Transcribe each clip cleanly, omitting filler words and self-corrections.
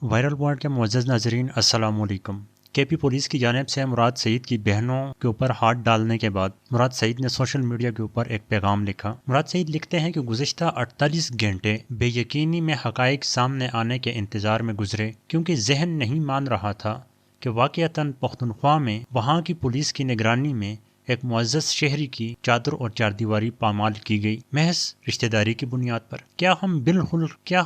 Viral world کے معزز ناظرین السلام علیکم۔ کے پی پولیس کی جانب سے مراد سعید کی بہنوں کے اوپر ہاتھ ڈالنے کے بعد مراد سعید نے سوشل میڈیا کے اوپر ایک پیغام لکھا۔ مراد سعید لکھتے ہیں کہ گزشتہ 48 گھنٹے بے یقینی میں حقائق سامنے آنے کے انتظار میں گزرے، کیونکہ ذہن نہیں مان رہا تھا کہ واقعتاً پختونخوا میں وہاں کی پولیس کی نگرانی میں ایک معزز شہری کی چادر اور چاردیواری پامال کی گئی، محض رشتہ داری کی بنیاد پر۔ کیا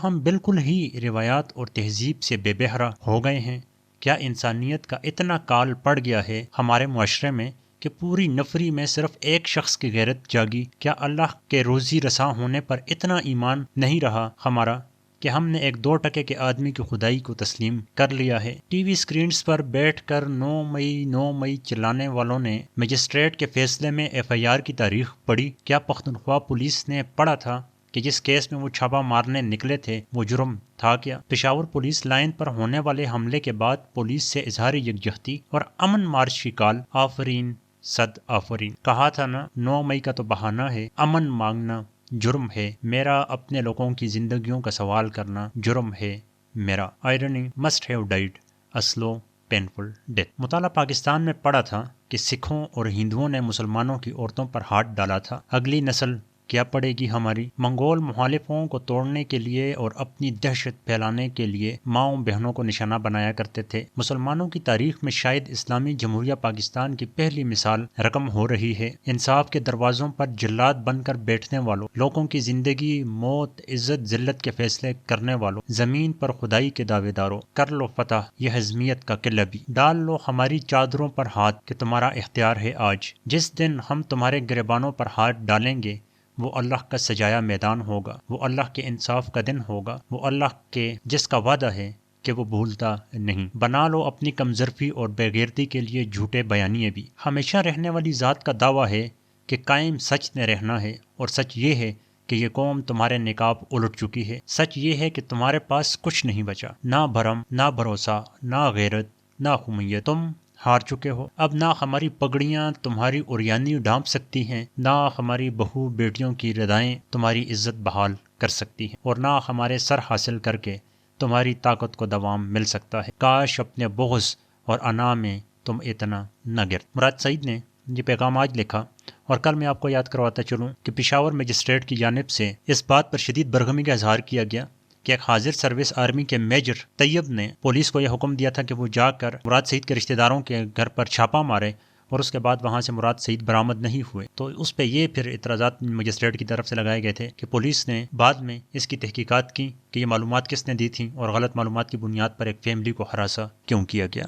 ہم بالکل ہی روایات اور تہذیب سے بے بہرا ہو گئے ہیں؟ کیا انسانیت کا اتنا کال پڑ گیا ہے ہمارے معاشرے میں کہ پوری نفری میں صرف ایک شخص کی غیرت جاگی؟ کیا اللہ کے روزی رساں ہونے پر اتنا ایمان نہیں رہا ہمارا کہ ہم نے ایک 2 ٹکے کے آدمی کی خدائی کو تسلیم کر لیا ہے؟ ٹی وی سکرینز پر بیٹھ کر 9 مئی چلانے والوں نے مجسٹریٹ کے فیصلے میں ایف آئی آر کی تاریخ پڑھی؟ کیا پختونخوا پولیس نے پڑھا تھا کہ جس کیس میں وہ چھاپہ مارنے نکلے تھے وہ جرم تھا کیا؟ پشاور پولیس لائن پر ہونے والے حملے کے بعد پولیس سے اظہار یکجہتی اور امن مارچ کی کال۔ آفرین، صد آفرین۔ کہا تھا نا 9 مئی کا تو بہانہ ہے، امن مانگنا جرم ہے میرا، اپنے لوگوں کی زندگیوں کا سوال کرنا جرم ہے میرا۔ Irony must have died a slow painful death. مطالعہ پاکستان میں پڑھا تھا کہ سکھوں اور ہندوؤں نے مسلمانوں کی عورتوں پر ہاتھ ڈالا تھا، اگلی نسل کیا پڑے گی ہماری؟ منگول مخالفوں کو توڑنے کے لیے اور اپنی دہشت پھیلانے کے لیے ماؤں بہنوں کو نشانہ بنایا کرتے تھے۔ مسلمانوں کی تاریخ میں شاید اسلامی جمہوریہ پاکستان کی پہلی مثال رقم ہو رہی ہے۔ انصاف کے دروازوں پر جلاد بن کر بیٹھنے والوں، لوگوں کی زندگی، موت، عزت ذلت کے فیصلے کرنے والوں، زمین پر خدائی کے دعوے داروں، کر لو فتح یہ حزمیت کا قلعہ بھی، ڈال لو ہماری چادروں پر ہاتھ کہ تمہارا اختیار ہے آج۔ جس دن ہم تمہارے گریبانوں پر ہاتھ ڈالیں گے وہ اللہ کا سجایا میدان ہوگا، وہ اللہ کے انصاف کا دن ہوگا، وہ اللہ کے جس کا وعدہ ہے کہ وہ بھولتا نہیں۔ بنا لو اپنی کمظرفی اور بےغیرتی کے لیے جھوٹے بیانیے بھی۔ ہمیشہ رہنے والی ذات کا دعویٰ ہے کہ قائم سچ نے رہنا ہے، اور سچ یہ ہے کہ یہ قوم تمہارے نقاب الٹ چکی ہے۔ سچ یہ ہے کہ تمہارے پاس کچھ نہیں بچا، نہ بھرم، نہ بھروسہ، نہ غیرت، نہ قومیت، تم ہار چکے ہو۔ اب نہ ہماری پگڑیاں تمہاری اوریانی ڈھانپ سکتی ہیں، نہ ہماری بہو بیٹیوں کی ردائیں تمہاری عزت بحال کر سکتی ہیں، اور نہ ہمارے سر حاصل کر کے تمہاری طاقت کو دوام مل سکتا ہے۔ کاش اپنے بغض اور انا میں تم اتنا نہ گرت۔ مراد سعید نے یہ پیغام آج لکھا، اور کل میں آپ کو یاد کرواتا چلوں کہ پشاور مجسٹریٹ کی جانب سے اس بات پر شدید برہمی کا اظہار کیا گیا کہ ایک حاضر سروس آرمی کے میجر طیب نے پولیس کو یہ حکم دیا تھا کہ وہ جا کر مراد سعید کے رشتہ داروں کے گھر پر چھاپہ مارے، اور اس کے بعد وہاں سے مراد سعید برآمد نہیں ہوئے۔ تو اس پہ یہ پھر اعتراضات مجسٹریٹ کی طرف سے لگائے گئے تھے کہ پولیس نے بعد میں اس کی تحقیقات کی کہ یہ معلومات کس نے دی تھیں، اور غلط معلومات کی بنیاد پر ایک فیملی کو ہراساں کیوں کیا گیا۔